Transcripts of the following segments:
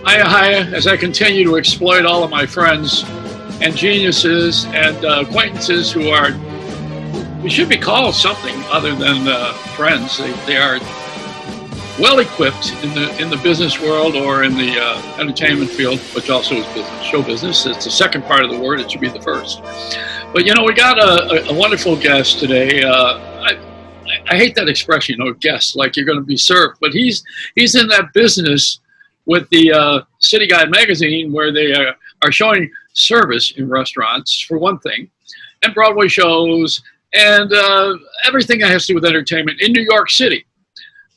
Hiya, as I continue to exploit all of my friends and geniuses and acquaintances who are, we should be called something other than friends. They are well equipped in the business world or in the entertainment field, which also is business, show business. It's the second part of the word. It should be the first. But you know, we got a wonderful guest today. I hate that expression, guest, like you're going to be served. But he's in that business with the City Guide magazine, where they are showing service in restaurants, for one thing, and Broadway shows, and everything that has to do with entertainment in New York City.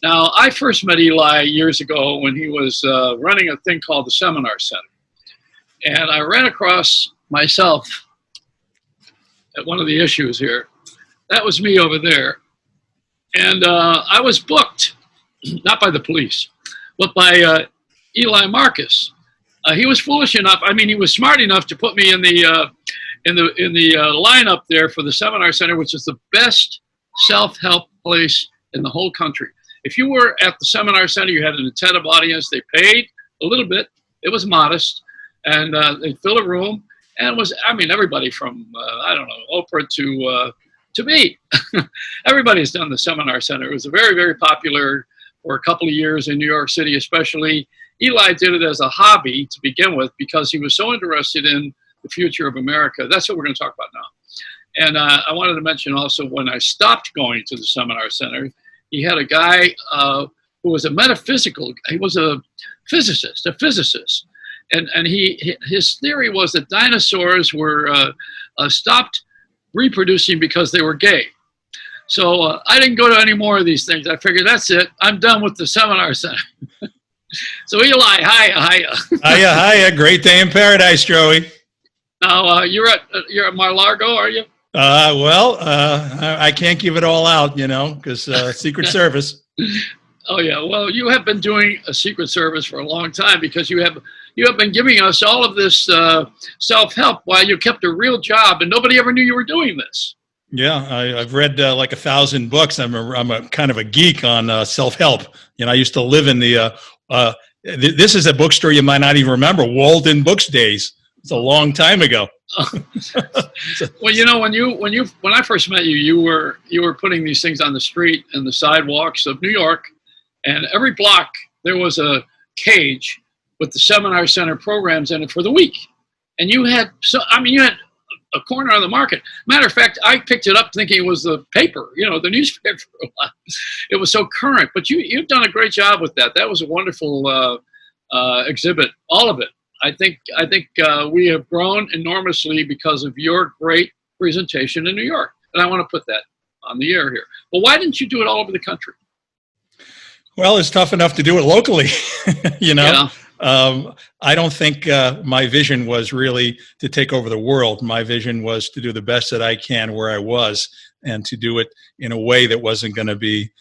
Now, I first met Eli years ago when he was running a thing called the Seminar Center. And I ran across myself at one of the issues here. That was me over there. And I was booked, not by the police, but by Eli Marcus. He was foolish enough, he was smart enough to put me in the lineup there for the Seminar Center, which is the best self-help place in the whole country. If you were at the Seminar Center, you had an attentive audience. They paid a little bit. It was modest. And they filled a room. And it was, everybody from, Oprah to me. Everybody's done the Seminar Center. It was very, very popular for a couple of years in New York City, especially. Eli did it as a hobby to begin with because he was so interested in the future of America. That's what we're going to talk about now. And I wanted to mention also, when I stopped going to the Seminar Center, he had a guy who was he was a physicist. And his theory was that dinosaurs were stopped reproducing because they were gay. So I didn't go to any more of these things. I figured, that's it. I'm done with the Seminar Center. So Eli, hiya. Hiya. Great day in paradise, Joey. Now, you're at Mar-a-Lago, are you? I can't give it all out, because Secret Service. Oh yeah, well, you have been doing a Secret Service for a long time, because you have been giving us all of this self-help while you kept a real job, and nobody ever knew you were doing this. Yeah, I've read like 1,000 books. I'm a kind of a geek on self-help. I used to live in the. This is a bookstore you might not even remember, Walden Books days. It's a long time ago. Well, when I first met you, you were putting these things on the street and the sidewalks of New York, and every block there was a cage with the Seminar Center programs in it for the week, and you had a corner on the market. Matter of fact, I picked it up thinking it was the paper, the newspaper. It was so current, but you've done a great job with that. That was a wonderful exhibit, all of it. I think we have grown enormously because of your great presentation in New York. And I want to put that on the air here. Well, why didn't you do it all over the country? Well, it's tough enough to do it locally, Yeah. I don't think my vision was really to take over the world. My vision was to do the best that I can where I was, and to do it in a way that wasn't going to be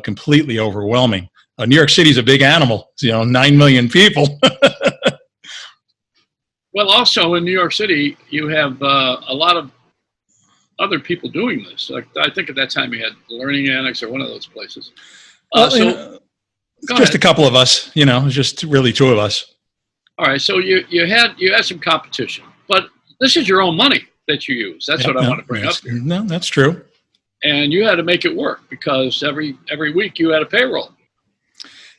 completely overwhelming. New York City is a big animal, 9 million people. Well, also in New York City, you have a lot of other people doing this. Like, I think at that time you had Learning Annex or one of those places. Just a couple of us, it was just really two of us. All right, so you had some competition, but this is your own money that you use. That's what I want to bring up here. No, that's true. And you had to make it work because every week you had a payroll.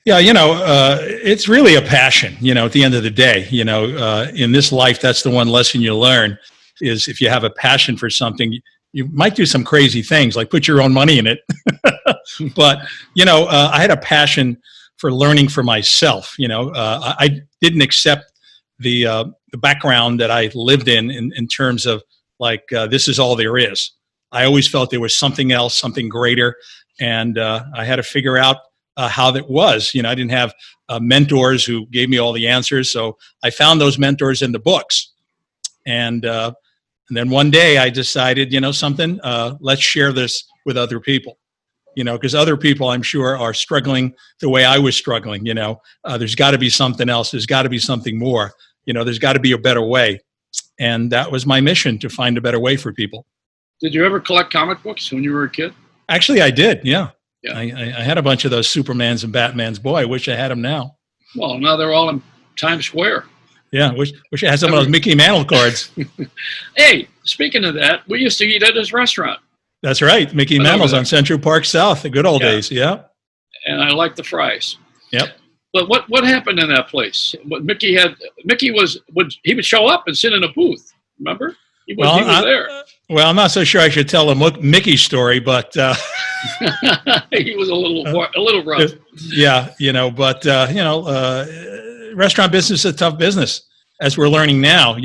Yeah, it's really a passion, at the end of the day. In this life, that's the one lesson you learn, is if you have a passion for something, you might do some crazy things, like put your own money in it. But, I had a passion for learning for myself. I didn't accept the background that I lived in terms of this is all there is. I always felt there was something else, something greater. And I had to figure out how that was. I didn't have mentors who gave me all the answers. So I found those mentors in the books. And then one day I decided, something, let's share this with other people. Because other people, I'm sure, are struggling the way I was struggling. There's got to be something else. There's got to be something more. There's got to be a better way. And that was my mission, to find a better way for people. Did you ever collect comic books when you were a kid? Actually, I did, yeah. Yeah. I had a bunch of those Supermans and Batmans. Boy, I wish I had them now. Well, now they're all in Times Square. Yeah, wish it had some of those Mickey Mantle cards. Hey, speaking of that, we used to eat at his restaurant. That's right. Mickey Mantle's on Central Park South, the good old days. Yeah. And I liked the fries. Yep. But what happened in that place? What Mickey would show up and sit in a booth. Remember? He was there. Well, I'm not so sure I should tell a Mickey story, but he was a little rough. Yeah, but restaurant business is a tough business, as we're learning now.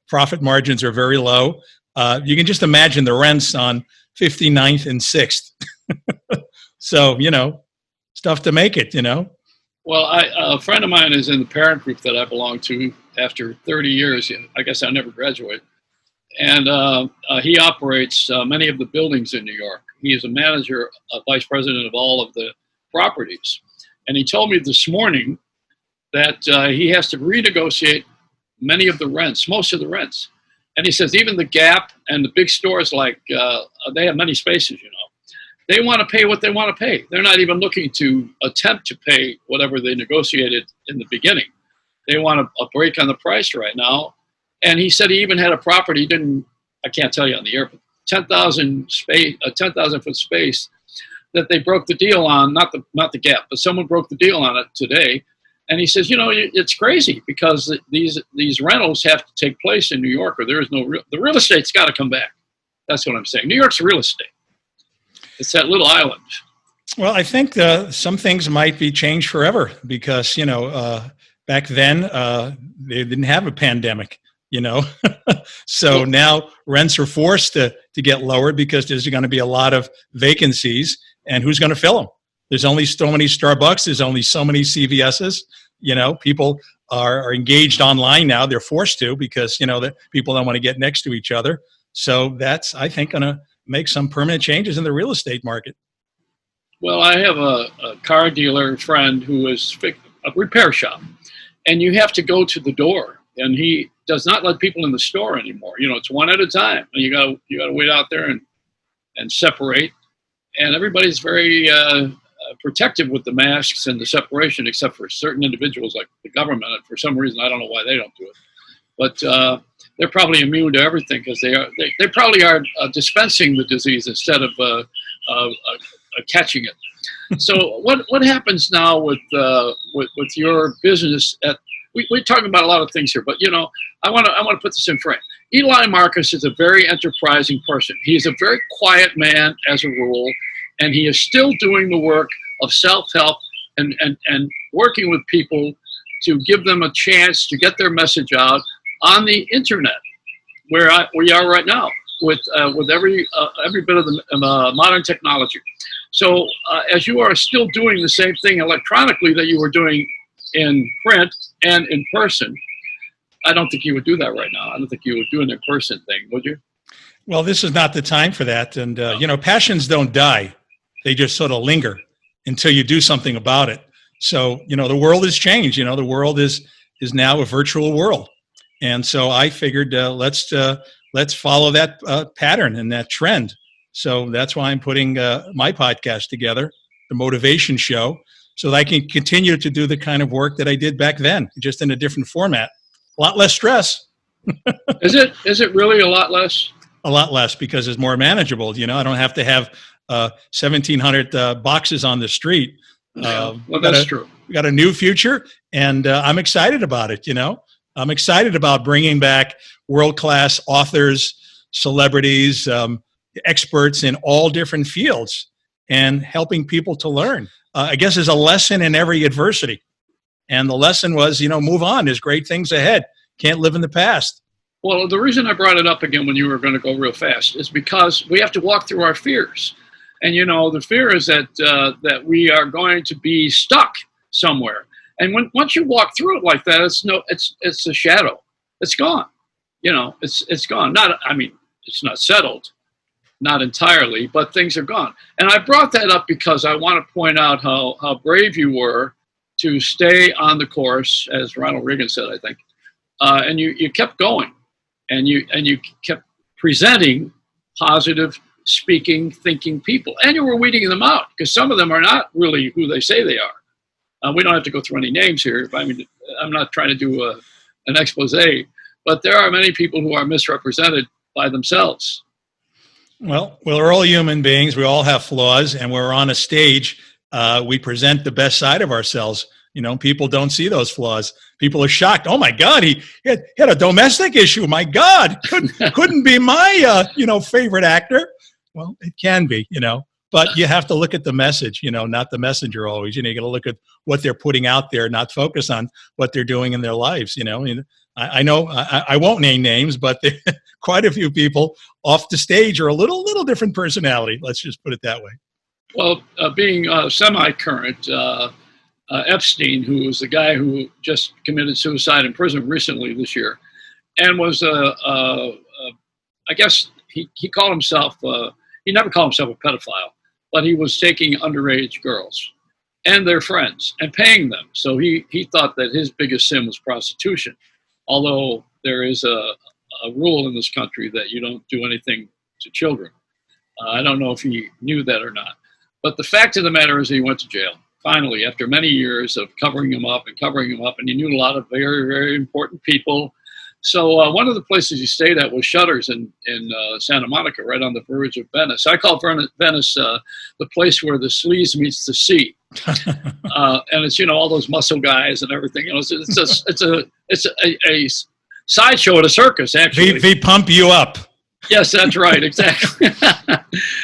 Profit margins are very low. You can just imagine the rents on 59th and 6th. So, it's tough to make it, Well, a friend of mine is in the parent group that I belong to after 30 years. I guess I never graduated. And he operates many of the buildings in New York. He is a manager, a vice president of all of the properties. And he told me this morning that he has to renegotiate many of the rents, most of the rents. And he says even the Gap and the big stores they have many spaces, they want to pay what they want to pay. They're not even looking to attempt to pay whatever they negotiated in the beginning. They want a break on the price right now. And he said he even had a property, I can't tell you on the air, but 10,000 foot space that they broke the deal on, not the Gap, but someone broke the deal on it today. And he says, it's crazy because these rentals have to take place in New York, or there is the real estate's got to come back. That's what I'm saying. New York's real estate. It's that little island. Well, I think some things might be changed forever because, back then they didn't have a pandemic, So now rents are forced to get lowered because there's going to be a lot of vacancies, and who's going to fill them? There's only so many Starbucks. There's only so many CVSs. People are engaged online now. They're forced to because, that people don't want to get next to each other. So that's, I think, going to make some permanent changes in the real estate market. Well, I have a car dealer friend who is a repair shop, and you have to go to the door, and he does not let people in the store anymore. It's one at a time, and you got to wait out there and separate. And everybody's very protective with the masks and the separation, except for certain individuals like the government. And for some reason, I don't know why they don't do it, but they're probably immune to everything because they probably are dispensing the disease instead of catching it. So what happens now with your business? We're talking about a lot of things here, but I want to put this in frame. Eli Marcus is a very enterprising person. He is a very quiet man as a rule, and he is still doing the work of self-help and working with people to give them a chance to get their message out on the internet, where we are right now with every bit of the modern technology. So as you are still doing the same thing electronically that you were doing in print and in person, I don't think you would do that right now. I don't think you would do an in-person thing, would you? Well, this is not the time for that. And, passions don't die. They just sort of linger until you do something about it. So, the world has changed. The world is now a virtual world. And so I figured let's follow that pattern and that trend. So that's why I'm putting my podcast together, the Motivation Show, so that I can continue to do the kind of work that I did back then, just in a different format. A lot less stress. Is it really a lot less? A lot less because it's more manageable. I don't have to have 1,700 boxes on the street. Well, that's true. We got a new future, and I'm excited about it. I'm excited about bringing back world-class authors, celebrities, experts in all different fields, and helping people to learn. I guess there's a lesson in every adversity. And the lesson was, move on. There's great things ahead. Can't live in the past. Well, the reason I brought it up again when you were going to go real fast is because we have to walk through our fears. And, the fear is that we are going to be stuck somewhere. And once you walk through it like that, it's a shadow. It's gone. It's gone. It's not settled, not entirely, but things are gone. And I brought that up because I want to point out how brave you were to stay on the course, as Ronald Reagan said, I think, and you kept going, and you kept presenting positive, speaking, thinking people, and you were weeding them out because some of them are not really who they say they are. We don't have to go through any names here. I mean, I'm not trying to do an expose, but there are many people who are misrepresented by themselves. Well, we're all human beings. We all have flaws, and we're on a stage. We present the best side of ourselves. You know, people don't see those flaws. People are shocked. Oh my God, he had a domestic issue. My God, couldn't be my favorite actor. Well, it can be, but you have to look at the message, not the messenger always. You got to look at what they're putting out there, not focus on what they're doing in their lives. I know I won't name names, but quite a few people off the stage are a little different personality. Let's just put it that way. Well, being semi-current, Epstein, who was the guy who just committed suicide in prison recently this year, and was I guess he called himself. He never called himself a pedophile, but he was taking underage girls and their friends and paying them. So he thought that his biggest sin was prostitution, although there is a rule in this country that you don't do anything to children. I don't know if he knew that or not. But the fact of the matter is he went to jail, finally, after many years of covering him up, and he knew a lot of very, very important people. So one of the places he stayed at was Shutters in Santa Monica, right on the verge of Venice. I call Venice the place where the sleaze meets the sea, and it's all those muscle guys and everything. It's a sideshow at a circus, actually. They pump you up. Yes, that's right, exactly.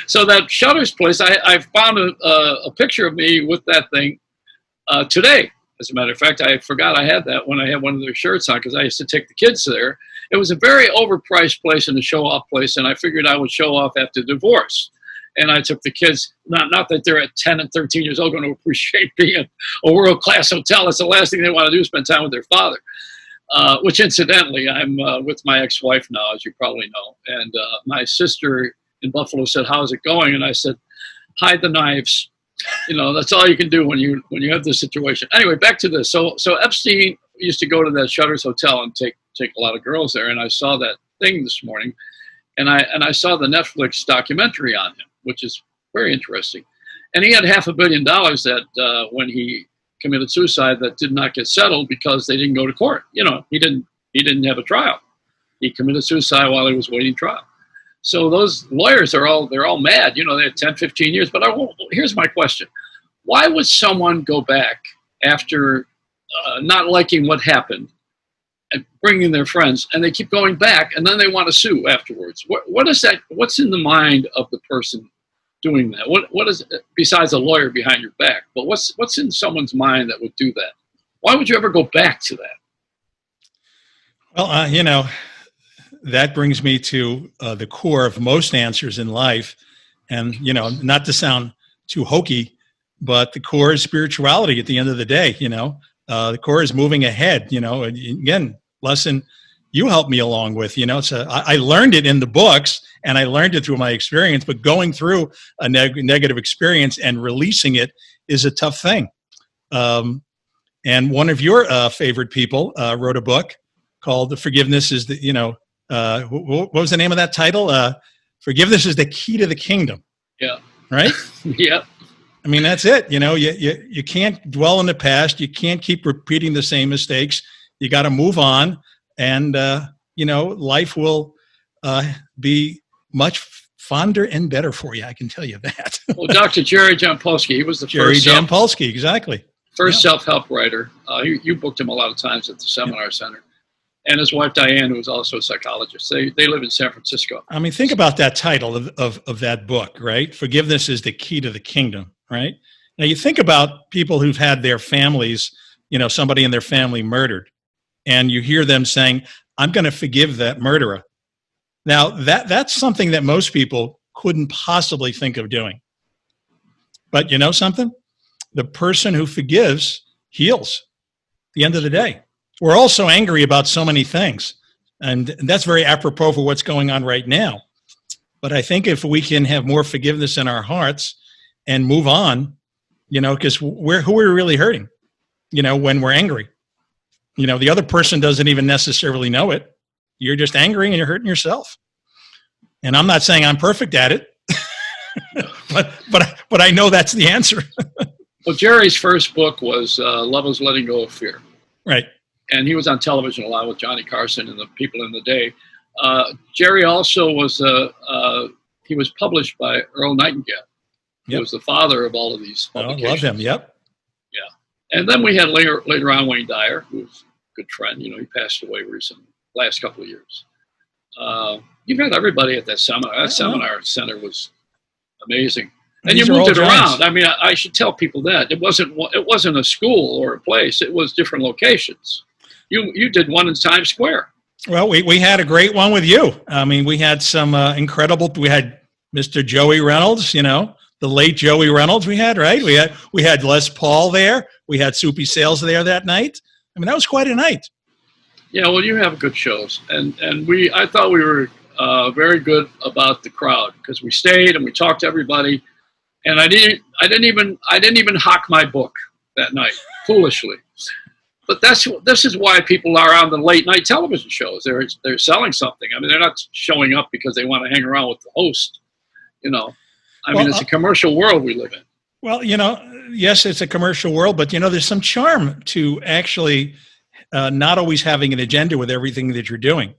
So that Shutters place, I found a picture of me with that thing today. As a matter of fact, I forgot I had that when I had one of their shirts on because I used to take the kids there. It was a very overpriced place and a show-off place, and I figured I would show off after divorce. And I took the kids, not that they're at 10 and 13 years old going to appreciate being at a world-class hotel. That's the last thing they want to do is spend time with their father. Which incidentally, I'm with my ex-wife now, as you probably know. And my sister in Buffalo said, "How's it going?" And I said, "Hide the knives." That's all you can do when you have this situation. Anyway, back to this. So Epstein used to go to that Shutters Hotel and take a lot of girls there. And I saw that thing this morning, and I saw the Netflix documentary on him, which is very interesting. And he had $500 million that when he committed suicide that did not get settled because they didn't go to court. He didn't have a trial. He committed suicide while he was waiting trial. So those lawyers they're all mad. They had 10, 15 years. But here's my question. Why would someone go back after not liking what happened and bringing their friends, and they keep going back, and then they want to sue afterwards? What is that? What's in the mind of the person doing that? What is, besides a lawyer behind your back, but what's in someone's mind that would do that? Why would you ever go back to that? Well, that brings me to the core of most answers in life. And, not to sound too hokey, but the core is spirituality at the end of the day. The core is moving ahead, again, lesson you helped me along with, so I learned it in the books and I learned it through my experience, but going through a negative experience and releasing it is a tough thing. And one of your favorite people wrote a book called Forgiveness is the, what was the name of that title? Forgiveness is the key to the kingdom. Yeah. Right? Yeah. I mean, that's it. You can't dwell in the past. You can't keep repeating the same mistakes. You got to move on. And, life will be much fonder and better for you. I can tell you that. Well, Dr. Jerry Jampolsky, he was the first Jampolsky, exactly. First self-help writer. You booked him a lot of times at the seminar center. And his wife, Diane, who was also a psychologist. They live in San Francisco. I mean, think about that title of that book, right? Forgiveness is the key to the kingdom, right? Now, you think about people who've had their families, somebody in their family murdered. And you hear them saying, "I'm going to forgive that murderer." Now, that's something that most people couldn't possibly think of doing. But you know something? The person who forgives heals at the end of the day. We're all so angry about so many things. And that's very apropos for what's going on right now. But I think if we can have more forgiveness in our hearts and move on, because who are we really hurting, when we're angry? The other person doesn't even necessarily know it. You're just angry and you're hurting yourself. And I'm not saying I'm perfect at it, but I know that's the answer. Well, Jerry's first book was Love Is Letting Go of Fear. Right. And he was on television a lot with Johnny Carson and the people in the day. Jerry also was, he was published by Earl Nightingale. He was the father of all of these publications. Oh, love him, yep. Yeah. And then we had later on Wayne Dyer, who was a good friend. You know, he passed away recently, last couple of years. You've had everybody at that seminar. That seminar center was amazing. And you moved it around. I mean, I should tell people that. It wasn't a school or a place. It was different locations. You did one in Times Square. Well, we had a great one with you. I mean, we had some incredible. We had Mr. Joey Reynolds, you know, the late Joey Reynolds. We had, right? We had Les Paul there. We had Soupy Sales there that night. I mean, that was quite a night. Yeah, well, you have good shows, and I thought we were very good about the crowd because we stayed and we talked to everybody, and I didn't even hawk my book that night foolishly. But this is why people are on the late night television shows. They're selling something. I mean, they're not showing up because they want to hang around with the host. You know, I mean, it's a commercial world we live in. Well, you know, yes, it's a commercial world, but you know, there's some charm to actually not always having an agenda with everything that you're doing.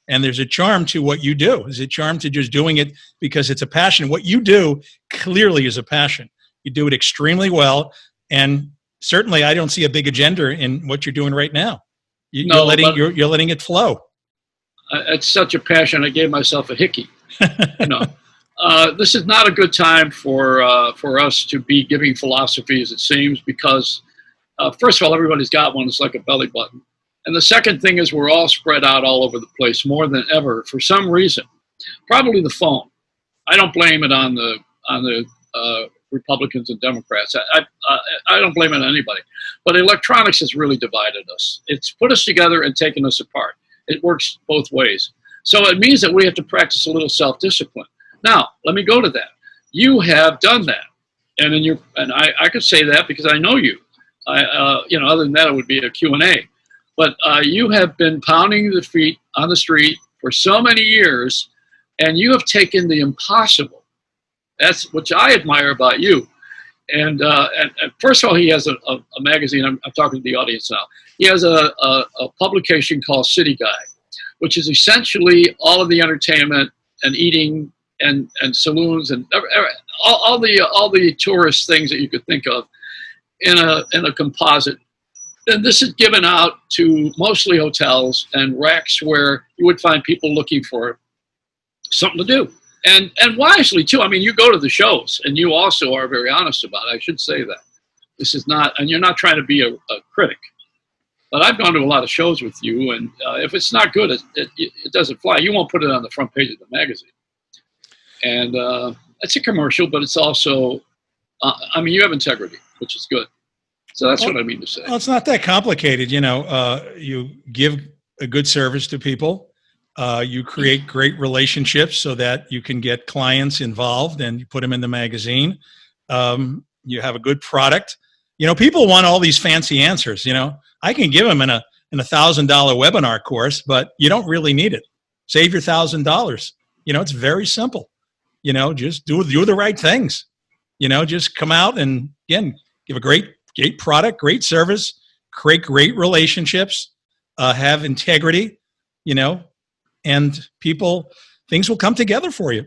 And there's a charm to what you do. There's a charm to just doing it because it's a passion. What you do clearly is a passion. You do it extremely well, and certainly, I don't see a big agenda in what you're doing right now. You're letting it flow. It's such a passion. I gave myself a hickey. You know, this is not a good time for us to be giving philosophies. It seems because first of all, everybody's got one. It's like a belly button. And the second thing is we're all spread out all over the place more than ever for some reason. Probably the phone. I don't blame it on the Republicans and Democrats. I don't blame it on anybody. But electronics has really divided us. It's put us together and taken us apart. It works both ways. So it means that we have to practice a little self-discipline. Now, let me go to that. You have done that. And I could say that because I know you. Other than that, it would be a Q&A. But you have been pounding the feet on the street for so many years, and you have taken the impossible. That's what I admire about you. And first of all, he has a magazine. I'm talking to the audience now. He has a publication called City Guide, which is essentially all of the entertainment and eating and saloons and all the tourist things that you could think of in a composite. And this is given out to mostly hotels and racks where you would find people looking for something to do. And wisely, too. I mean, you go to the shows, and you also are very honest about it. I should say that. This is not, and you're not trying to be a critic. But I've gone to a lot of shows with you, and if it's not good, it doesn't fly. You won't put it on the front page of the magazine. And it's a commercial, but it's also, you have integrity, which is good. So that's what I mean to say. Well, it's not that complicated. You know, you give a good service to people. You create great relationships so that you can get clients involved and you put them in the magazine. You have a good product. You know, people want all these fancy answers. You know, I can give them in a $1,000 webinar course, but you don't really need it. Save your $1,000. You know, it's very simple. You know, just do the right things. You know, just come out and again, give a great product, great service, create great relationships, have integrity, you know, and things will come together for you.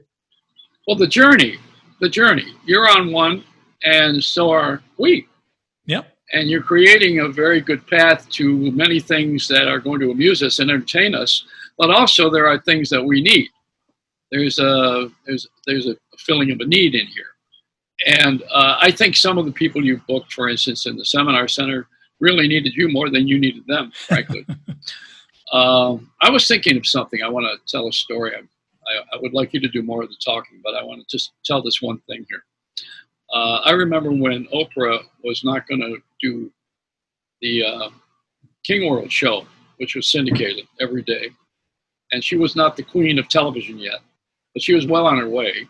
Well, the journey, you're on one and so are we. Yep. And you're creating a very good path to many things that are going to amuse us and entertain us, but also there are things that we need. There's a filling of a need in here. And I think some of the people you booked, for instance, in the seminar center really needed you more than you needed them, frankly. I was thinking of something. I want to tell a story. I would like you to do more of the talking, but I want to just tell this one thing here. I remember when Oprah was not going to do the King World show, which was syndicated every day. And she was not the queen of television yet, but she was well on her way.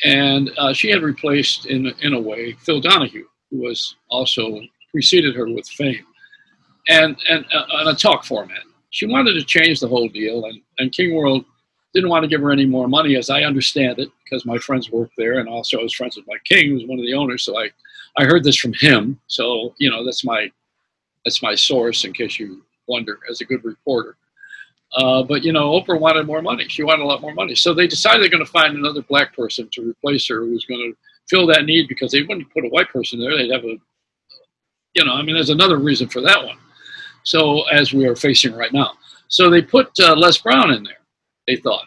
And she had replaced, in a way, Phil Donahue, who was also preceded her with fame, and a talk format. She wanted to change the whole deal, and King World didn't want to give her any more money, as I understand it, because my friends worked there, and also I was friends with Mike King, who was one of the owners. So I heard this from him. So that's my source, in case you wonder, as a good reporter. But Oprah wanted more money. She wanted a lot more money. So they decided they're going to find another black person to replace her, who was going to fill that need, because they wouldn't put a white person there. They'd have there's another reason for that one. So, as we are facing right now. So they put Les Brown in there, they thought.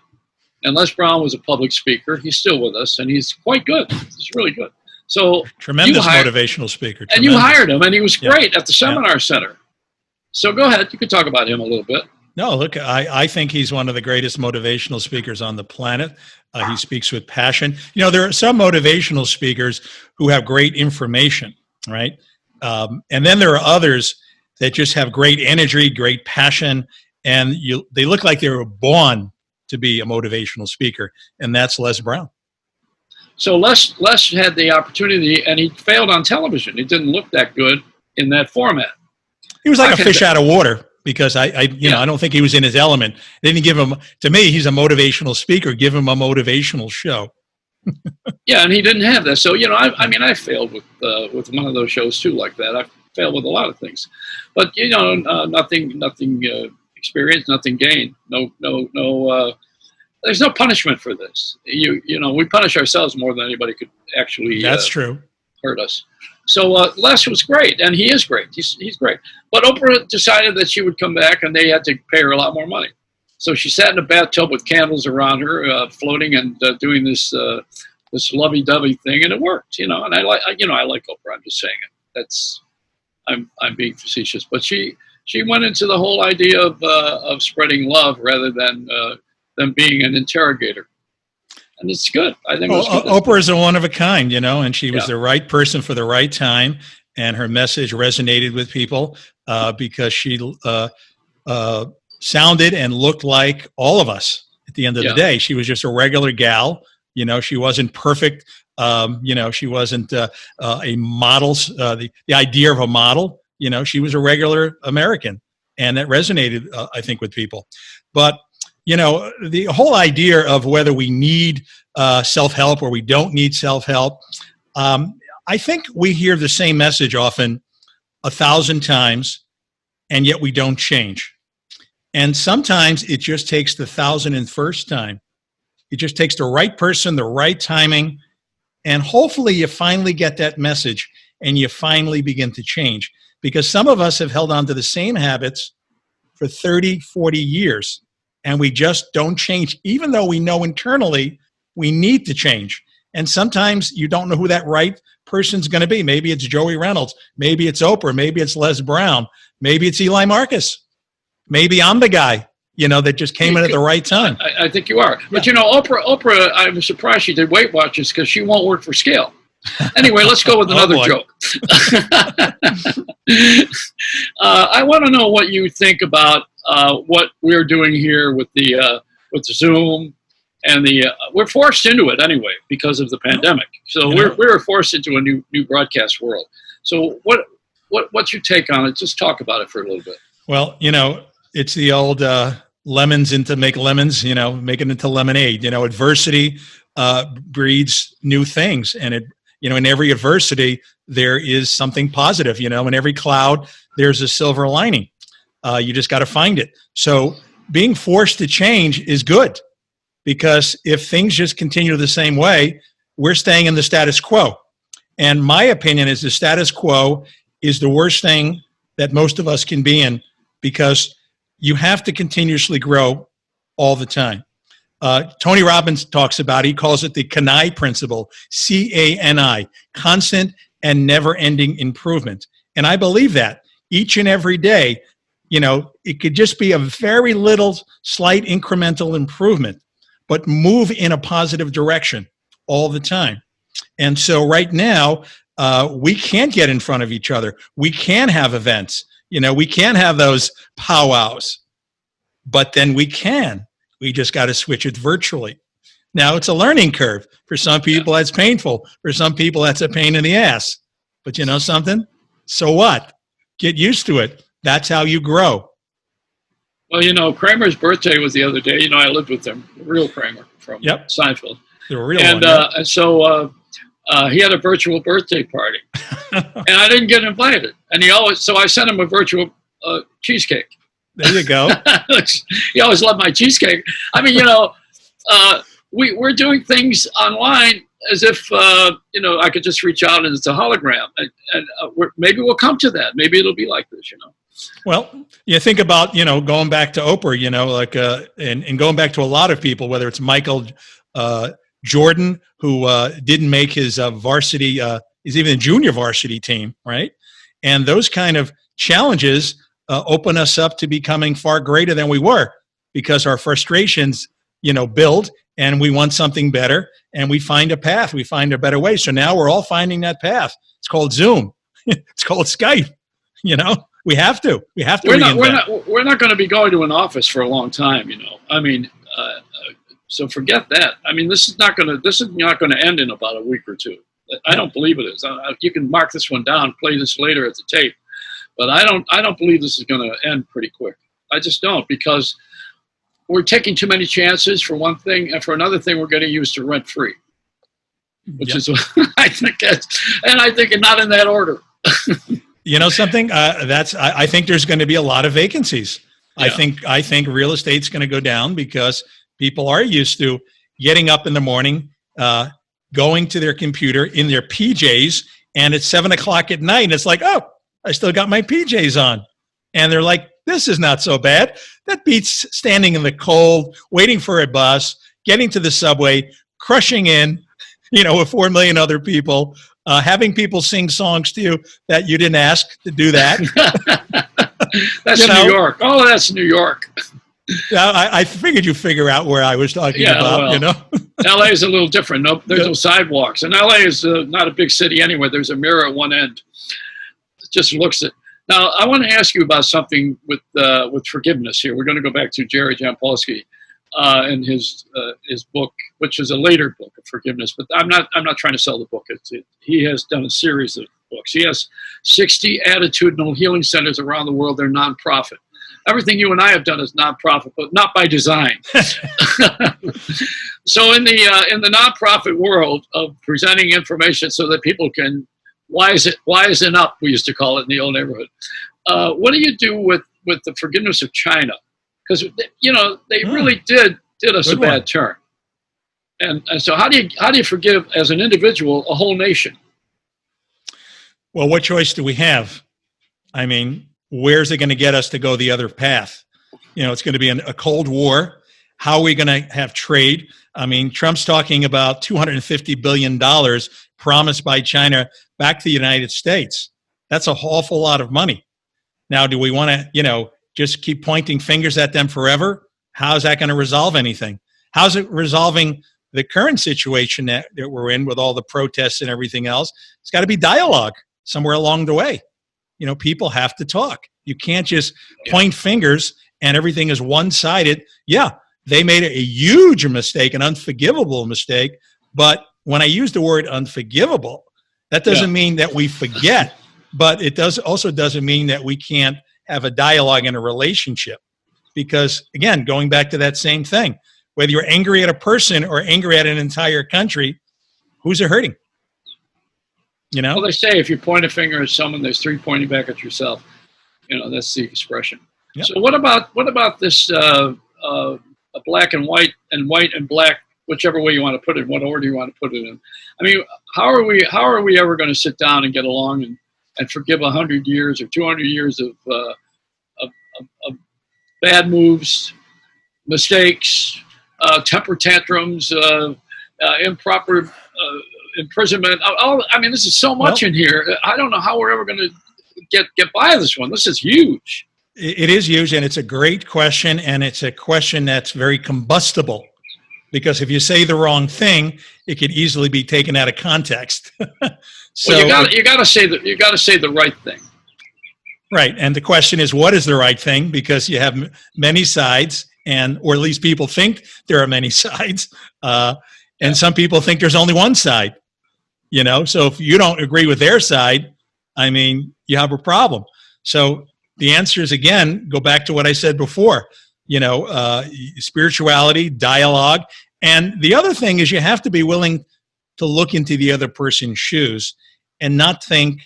And Les Brown was a public speaker. He's still with us, and he's quite good. He's really good. So tremendous motivational speaker. And you hired him, and he was great at the seminar center. So go ahead. You could talk about him a little bit. No, look, I think he's one of the greatest motivational speakers on the planet. He speaks with passion. There are some motivational speakers who have great information, right? And then there are others that just have great energy, great passion, and they look like they were born to be a motivational speaker, and that's Les Brown. So Les had the opportunity, and he failed on television. He didn't look that good in that format. He was like a fish out of water, because I don't think he was in his element. They didn't give him, to me, he's a motivational speaker. Give him a motivational show. Yeah, and he didn't have that. So, I failed with one of those shows too, like that. I failed with a lot of things, but nothing experience, nothing gained. No. There's no punishment for this. We punish ourselves more than anybody could actually. That's true. Hurt us. So Les was great, and he is great. He's great. But Oprah decided that she would come back, and they had to pay her a lot more money. So she sat in a bathtub with candles around her, floating and doing this lovey-dovey thing, and it worked. And I like Oprah. I'm just saying it. I'm being facetious, but she went into the whole idea of spreading love rather than being an interrogator. And it's good. I think Oprah is a one of a kind, and she was the right person for the right time, and her message resonated with people because she sounded and looked like all of us at the end of the day. She was just a regular gal. She wasn't perfect. She wasn't a model, the idea of a model. She was a regular American, and that resonated, I think, with people. But the whole idea of whether we need self-help or we don't need self-help, I think we hear the same message often 1,000 times, and yet we don't change. And sometimes it just takes the 1,001st time. It just takes the right person, the right timing, and hopefully you finally get that message and you finally begin to change. Because some of us have held on to the same habits for 30, 40 years. And we just don't change, even though we know internally we need to change. And sometimes you don't know who that right person's going to be. Maybe it's Joey Reynolds. Maybe it's Oprah. Maybe it's Les Brown. Maybe it's Eli Marcus. Maybe I'm the guy, that just came in at the right time. I think you are. But, Oprah, I was surprised she did Weight Watchers because she won't work for scale. Anyway, let's go with another joke. I want to know what you think about what we're doing here with the Zoom, and we're forced into it anyway because of the pandemic. So we're forced into a new broadcast world. So what's your take on it? Just talk about it for a little bit. Well, it's the old lemons into make lemons. Make it into lemonade. Adversity breeds new things, and in every adversity there is something positive. In every cloud there's a silver lining. You just got to find it. So being forced to change is good, because if things just continue the same way, we're staying in the status quo. And my opinion is the status quo is the worst thing that most of us can be in, because you have to continuously grow all the time. Tony Robbins talks about, he calls it the Kenai Principle, C-A-N-I, constant and never-ending improvement. And I believe that each and every day, it could just be a very little slight incremental improvement, but move in a positive direction all the time. And so right now, we can't get in front of each other. We can have events. We can have those powwows, but then we just got to switch it virtually. Now, it's a learning curve. For some people, that's painful. For some people, that's a pain in the ass. But you know something? So what? Get used to it. That's how you grow. Well, Kramer's birthday was the other day. I lived with him, the real Kramer from Seinfeld. The real one. And so he had a virtual birthday party, and I didn't get invited. And so I sent him a virtual cheesecake. There you go. He always loved my cheesecake. I mean, we're doing things online as if, I could just reach out and it's a hologram. And maybe we'll come to that. Maybe it'll be like this, Well, you think about, going back to Oprah, and going back to a lot of people, whether it's Michael Jordan, who didn't make his varsity, he's even a junior varsity team, right? And those kind of challenges open us up to becoming far greater than we were, because our frustrations, build, and we want something better, and we find a path, we find a better way. So now we're all finding that path. It's called Zoom. It's called Skype. We have to. We're not going to be going to an office for a long time. I mean, so forget that. I mean, this is not going to end in about a week or two. I don't believe it is. You can mark this one down, play this later at the tape, but I don't believe this is going to end pretty quick. I just don't, because we're taking too many chances for one thing, and for another thing, we're getting used to rent free, which is what I think. And I think not in that order. Something I think there's going to be a lot of vacancies. Yeah. I think real estate's going to go down because people are used to getting up in the morning, going to their computer in their PJs, and it's 7:00 at night, and it's like, oh, I still got my PJs on, and they're like, this is not so bad. That beats standing in the cold, waiting for a bus, getting to the subway, crushing in, with 4 million other people, having people sing songs to you that you didn't ask to do that. That's New York. Oh, that's New York. I figured you'd figure out where I was talking about, LA is a little different. There's no sidewalks. And LA is not a big city anyway. There's a mirror at one end. It just looks at. Now, I want to ask you about something with forgiveness here. We're going to go back to Jerry Jampolsky and his book, which is a later book of forgiveness. But I'm not trying to sell the book. He has done a series of books. He has 60 attitudinal healing centers around the world. They're nonprofit. Everything you and I have done is nonprofit, but not by design. So in the nonprofit world of presenting information so that people can wisen up, we used to call it in the old neighborhood. What do you do with the forgiveness of China? Because they really did us a bad turn. And so how do you forgive as an individual a whole nation? Well, what choice do we have? I mean, where's it going to get us to go the other path? It's going to be a Cold War. How are we going to have trade? I mean, Trump's talking about $250 billion promised by China back to the United States. That's an awful lot of money. Now, do we want to, just keep pointing fingers at them forever? How's that going to resolve anything? How's it resolving the current situation that we're in with all the protests and everything else? It's got to be dialogue somewhere along the way. People have to talk. You can't just point fingers and everything is one-sided. Yeah, they made a huge mistake, an unforgivable mistake. But when I use the word unforgivable, that doesn't mean that we forget, but it also doesn't mean that we can't have a dialogue and a relationship. Because again, going back to that same thing, whether you're angry at a person or angry at an entire country, who's it hurting? Well, they say if you point a finger at someone, there's 3 pointing back at yourself. That's the expression. Yep. So what about this black and white and black, whichever way you want to put it, what order you want to put it in? I mean, how are we ever going to sit down and get along and forgive 100 years or 200 years of bad moves, mistakes, temper tantrums, improper imprisonment? This is so much in here. I don't know how we're ever going to get by this one. This is huge. It is huge, and it's a great question, and it's a question that's very combustible. Because if you say the wrong thing, it could easily be taken out of context. So you got to say the right thing. Right, and the question is, what is the right thing? Because you have many sides, or at least people think there are many sides, and some people think there's only one side. So if you don't agree with their side, you have a problem. So the answer is, again, go back to what I said before, spirituality, dialogue. And the other thing is you have to be willing to look into the other person's shoes and not think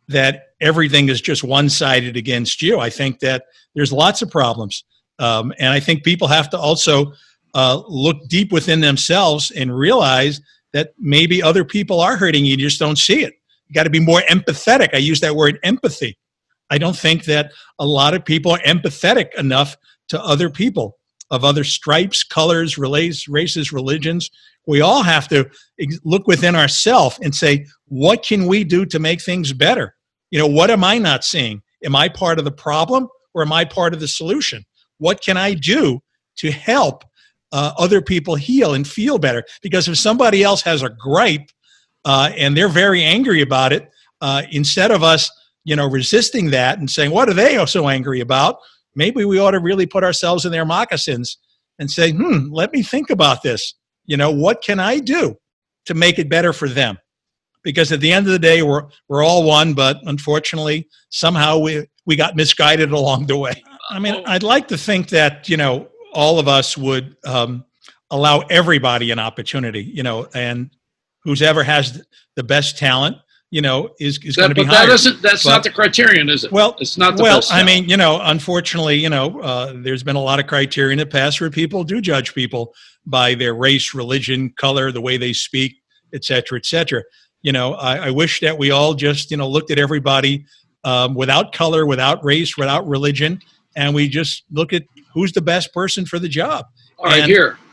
that everything is just one-sided against you. I think that there's lots of problems. And I think people have to also look deep within themselves and realize that maybe other people are hurting you. You just don't see it. You got to be more empathetic. I use that word, empathy. I don't think that a lot of people are empathetic enough to other people of other stripes, colors, races, religions. We all have to look within ourselves and say, what can we do to make things better? What am I not seeing? Am I part of the problem or am I part of the solution? What can I do to help other people heal and feel better? Because if somebody else has a gripe and they're very angry about it, instead of us, resisting that and saying, what are they so angry about? Maybe we ought to really put ourselves in their moccasins and say, let me think about this. What can I do to make it better for them? Because at the end of the day, we're all one, but unfortunately, somehow we got misguided along the way. I mean, I'd like to think that, all of us would allow everybody an opportunity, and who's ever has the best talent, is going to be hired. That's not the criterion, is it? Well, it's not the well, best I talent. mean, unfortunately, there's been a lot of criteria in the past where people do judge people by their race, religion, color, the way they speak, et cetera, et cetera. I wish that we all just, looked at everybody without color, without race, without religion, and we just look at who's the best person for the job. All right,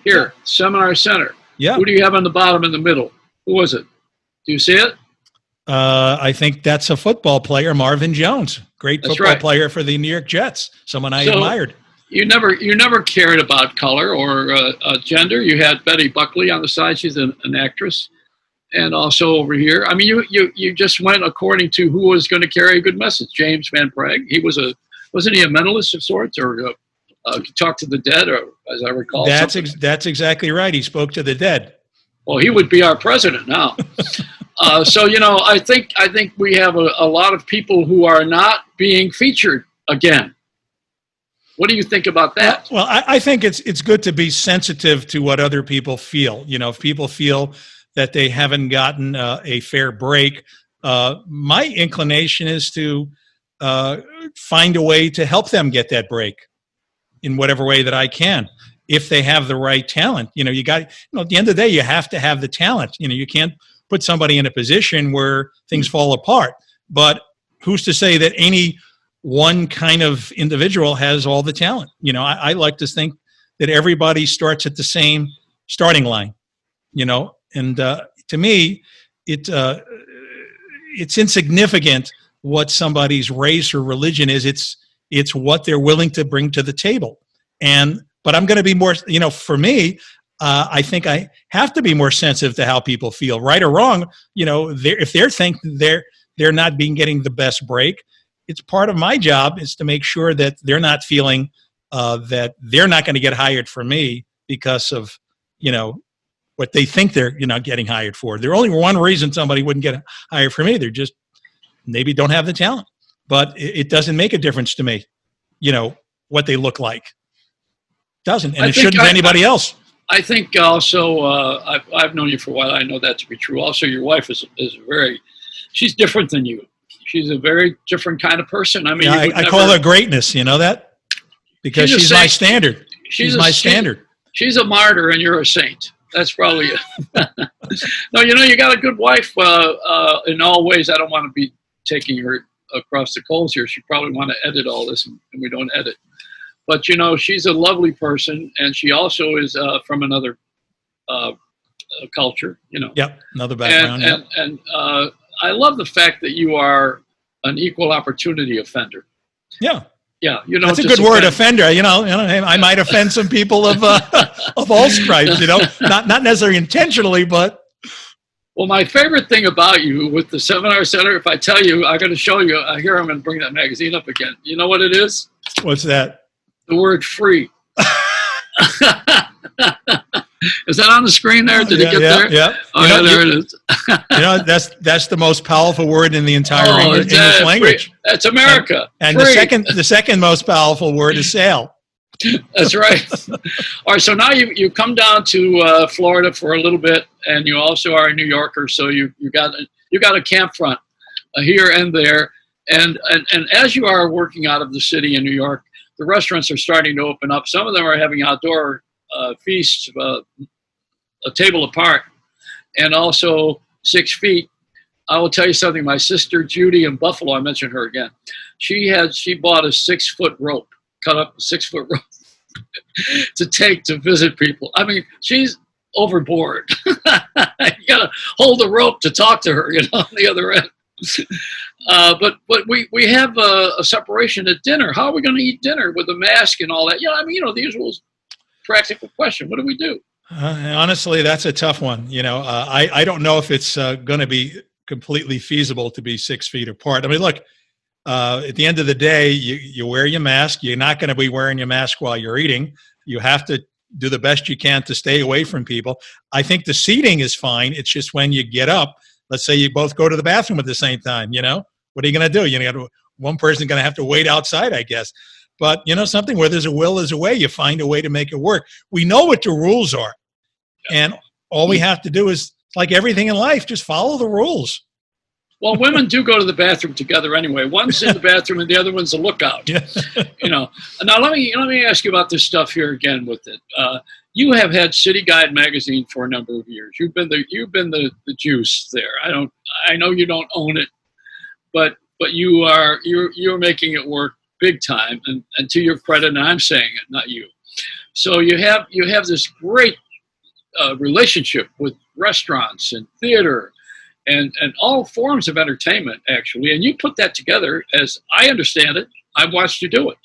here, Seminar Center. Yeah. Who do you have on the bottom in the middle? Who was it? Do you see it? I think that's a football player, Marvin Jones, great football player for the New York Jets, someone I admired. You never cared about color or gender. You had Betty Buckley on the side; she's an actress, and also over here. I mean, you just went according to who was going to carry a good message. James Van Praagh. Wasn't he a mentalist of sorts, or talked to the dead, or as I recall? That's exactly right. He spoke to the dead. Well, he would be our president now. So I think we have a lot of people who are not being featured again. What do you think about that? Well, I think it's good to be sensitive to what other people feel. If people feel that they haven't gotten a fair break, my inclination is to find a way to help them get that break in whatever way that I can. If they have the right talent, you got, at the end of the day, you have to have the talent. You can't put somebody in a position where things fall apart. But who's to say that any one kind of individual has all the talent? I like to think that everybody starts at the same starting line, and to me, it's insignificant what somebody's race or religion is. It's what they're willing to bring to the table. But I'm going to be more, for me, I think I have to be more sensitive to how people feel, right or wrong. If they're thinking they're not getting the best break, it's part of my job is to make sure that they're not feeling that they're not going to get hired for me because of, what they think they're getting hired for. There's only one reason somebody wouldn't get hired for me. They're just maybe don't have the talent. But it doesn't make a difference to me, what they look like. Doesn't, and it shouldn't to anybody else. I think also, I've known you for a while. I know that to be true. Also, your wife is she's different than you. She's a very different kind of person. I mean, I call her greatness. You know that? Because she's my standard. She's my standard. She's a martyr and you're a saint. That's probably it. No, you got a good wife in all ways. I don't want to be taking her across the coals here. She probably want to edit all this, and we don't edit. But, she's a lovely person, and she also is from another culture, Yep, another background. And I love the fact that you are an equal opportunity offender. Yeah. Yeah, that's a good word, offender. I might offend some people of all stripes. Not necessarily intentionally, but. Well, my favorite thing about you with the Seminar Center, if I tell you, I'm going to show you. Here, I'm going to bring that magazine up again. You know what it is? What's that? The word free. Is that on the screen there? Did it get there? Yeah. Oh, there it is. That's the most powerful word in the entire English language. That's America. And the second most powerful word is sail. That's right. All right. So now you come down to Florida for a little bit, and you also are a New Yorker. So you got a camp front here and there, and as you are working out of the city in New York, the restaurants are starting to open up. Some of them are having outdoor feasts, a table apart, and also 6 feet. I will tell you something. My sister Judy in Buffalo, I mentioned her again. She bought a 6-foot rope, cut up a 6-foot rope to take to visit people. I mean, she's overboard. You gotta hold the rope to talk to her, on the other end. But we have a separation at dinner. How are we going to eat dinner with a mask and all that? The usual practical question. What do we do? Honestly, that's a tough one. I don't know if it's going to be completely feasible to be 6 feet apart. I mean, look, at the end of the day, you wear your mask. You're not going to be wearing your mask while you're eating. You have to do the best you can to stay away from people. I think the seating is fine. It's just when you get up, let's say you both go to the bathroom at the same time, what are you going to do? One person's going to have to wait outside, I guess. But, something where there's a will, there's a way. You find a way to make it work. We know what the rules are. And all we have to do is, like everything in life, just follow the rules. Well, women do go to the bathroom together anyway. One's in the bathroom and the other one's a lookout. Now, let me ask you about this stuff here again with it. You have had City Guide magazine for a number of years. You've been the juice there. I know you don't own it, but you're making it work big time, and to your credit, and I'm saying it, not you. So you have this great relationship with restaurants and theater and all forms of entertainment, actually, and you put that together, as I understand it. I've watched you do it.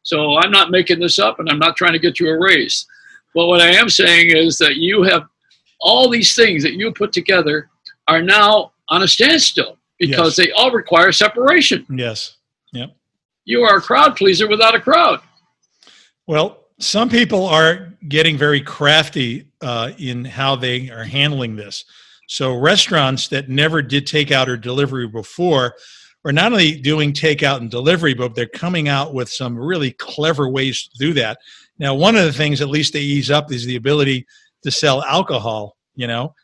So I'm not making this up, and I'm not trying to get you a raise. But what I am saying is that you have all these things that you put together are now on a standstill because they all require separation. Yes. Yep. You are a crowd pleaser without a crowd. Well, some people are getting very crafty in how they are handling this. So restaurants that never did takeout or delivery before are not only doing takeout and delivery, but they're coming out with some really clever ways to do that. Now, one of the things, at least to ease up, is the ability to sell alcohol,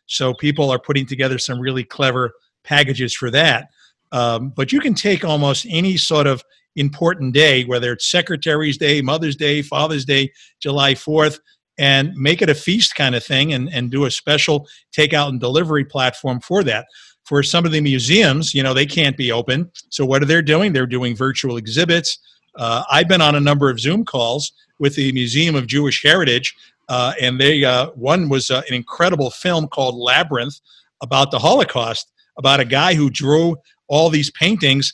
so people are putting together some really clever packages for that. But you can take almost any sort of important day, whether it's Secretary's Day, Mother's Day, Father's Day, July 4th, and make it a feast kind of thing and do a special takeout and delivery platform for that. For some of the museums, they can't be open. So what are they doing? They're doing virtual exhibits. I've been on a number of Zoom calls with the Museum of Jewish Heritage, and one was an incredible film called Labyrinth about the Holocaust, about a guy who drew all these paintings,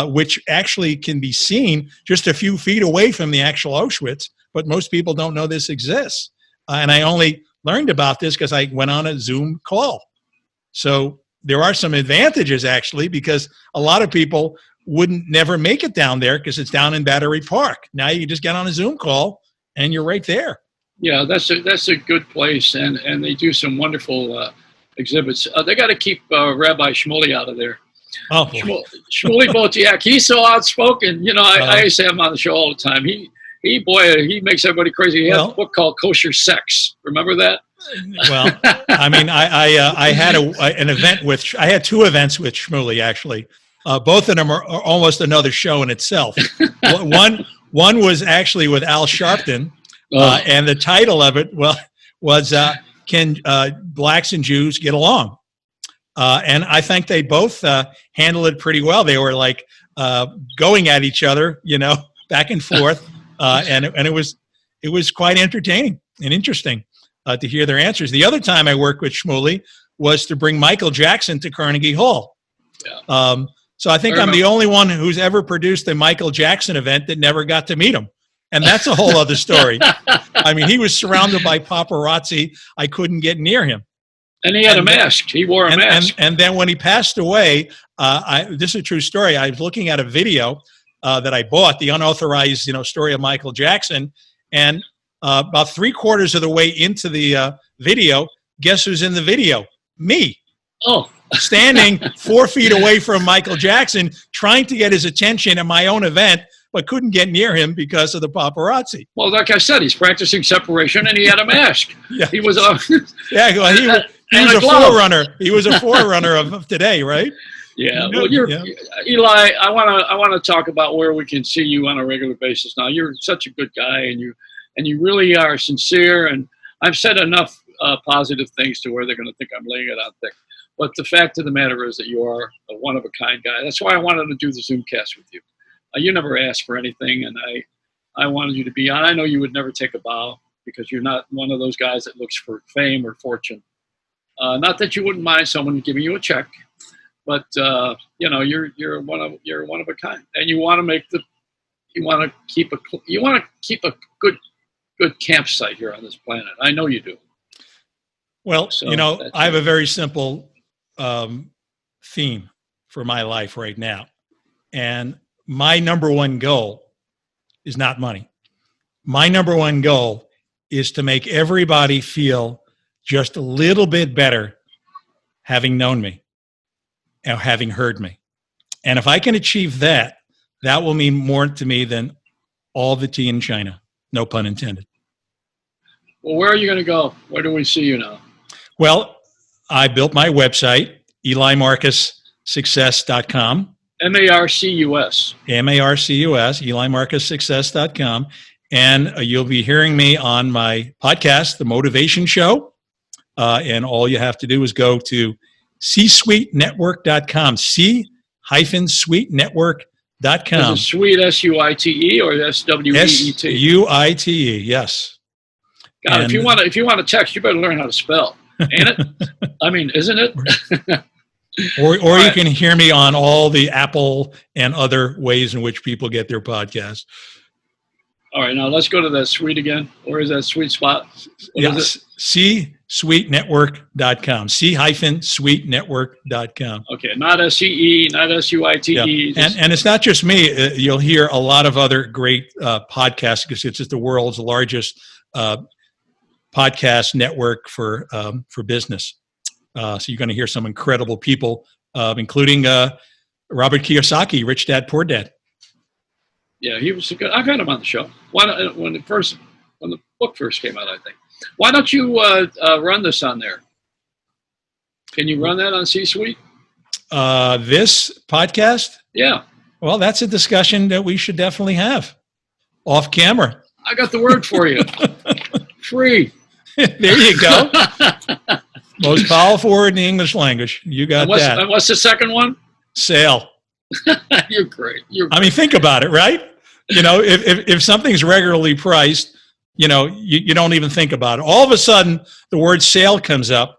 which actually can be seen just a few feet away from the actual Auschwitz, but most people don't know this exists. And I only learned about this because I went on a Zoom call. So there are some advantages, actually, because a lot of people wouldn't never make it down there because it's down in Battery Park. Now you just get on a Zoom call and you're right there. Yeah, that's a good place, and they do some wonderful exhibits. They got to keep Rabbi Shmuley out of there. Oh, Shmuley Botiak, he's so outspoken. I used to have him on the show all the time. He makes everybody crazy. He has a book called Kosher Sex. Remember that? Well, I mean, I had an event I had 2 events with Shmuley, actually. Both of them are almost another show in itself. One was actually with Al Sharpton, and the title of it was Can Blacks and Jews Get Along? And I think they both handled it pretty well. They were like going at each other, back and forth, and it was quite entertaining and interesting to hear their answers. The other time I worked with Shmuley was to bring Michael Jackson to Carnegie Hall. Yeah. So I think I'm the only one who's ever produced a Michael Jackson event that never got to meet him. And that's a whole other story. I mean, he was surrounded by paparazzi. I couldn't get near him. And he had a mask. He wore a mask. And then when he passed away, this is a true story. I was looking at a video that I bought, the unauthorized, story of Michael Jackson. And About 3/4 of the way into the video, guess who's in the video? Me. Oh. Standing 4 feet away from Michael Jackson, trying to get his attention at my own event, but couldn't get near him because of the paparazzi. Well, like I said, he's practicing separation, and he had a mask. Yeah. He was yeah, well, he was a forerunner. He was a forerunner of today, right? Yeah. Well, Eli. I want to talk about where we can see you on a regular basis. Now, you're such a good guy, and you really are sincere. And I've said enough positive things to where they're going to think I'm laying it out thick. But the fact of the matter is that you are a one-of-a-kind guy. That's why I wanted to do the Zoomcast with you. You never asked for anything, and I wanted you to be on. I know you would never take a bow because you're not one of those guys that looks for fame or fortune. Not that you wouldn't mind someone giving you a check, but you're one of a kind, and you want to keep a good campsite here on this planet. I know you do. Well, I have a very simple theme for my life right now. And my number one goal is not money. My number one goal is to make everybody feel just a little bit better having known me and having heard me. And if I can achieve that, that will mean more to me than all the tea in China. No pun intended. Well, where are you going to go? Where do we see you now? Well, I built my website, EliMarcusSuccess.com. MARCUS. MARCUS, EliMarcusSuccess.com. And you'll be hearing me on my podcast, The Motivation Show. And all you have to do is go to C-SuiteNetwork.com, C-SuiteNetwork.com. Is it sweet, S-U-I-T-E or S-W-E-E-T? S-U-I-T-E, yes. God, if you want to text, you better learn how to spell. Ain't it? I mean, isn't it? Or you can hear me on all the Apple and other ways in which people get their podcasts. All right, now let's go to that suite again. Where is that sweet spot? Yes, C-SuiteNetwork.com, C-SuiteNetwork.com. Okay, not S-E-E, not S-U-I-T-E. Yeah. And it's not just me. You'll hear a lot of other great podcasts because it's just the world's largest podcast network for business. So you're going to hear some incredible people, including Robert Kiyosaki, Rich Dad, Poor Dad. Yeah, he was good. I've had him on the show. When the book first came out, I think. Why don't you run this on there? Can you run that on C-Suite? This podcast? Yeah. Well, that's a discussion that we should definitely have off camera. I got the word for you. Free. There you go. Most powerful word in the English language. You got that. And what's the second one? Sale. You're great. I mean, think about it, right? If something's regularly priced, you don't even think about it. All of a sudden, the word sale comes up.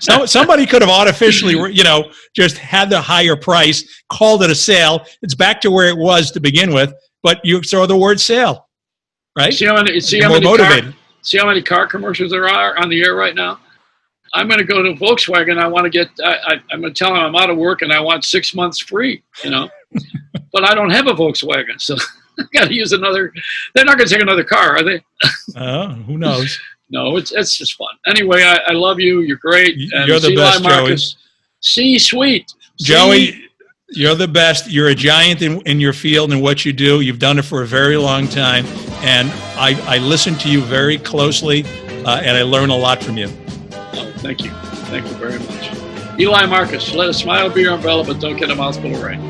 Somebody could have artificially, just had the higher price, called it a sale. It's back to where it was to begin with, but you throw the word sale, right? See how many car commercials there are on the air right now? I'm going to go to Volkswagen. I'm going to tell them I'm out of work and I want 6 months free, but I don't have a Volkswagen. So I got to use another. They're not going to take another car, are they? Who knows? No, it's just fun. Anyway, I love you. You're great. And you're the best, Marcus, Joey. C-Suite. Joey, you're the best. You're a giant in your field and what you do. You've done it for a very long time. And I listen to you very closely and I learn a lot from you. Oh, thank you. Thank you very much. Eli Marcus, let a smile be your umbrella, but don't get a mouthful of rain.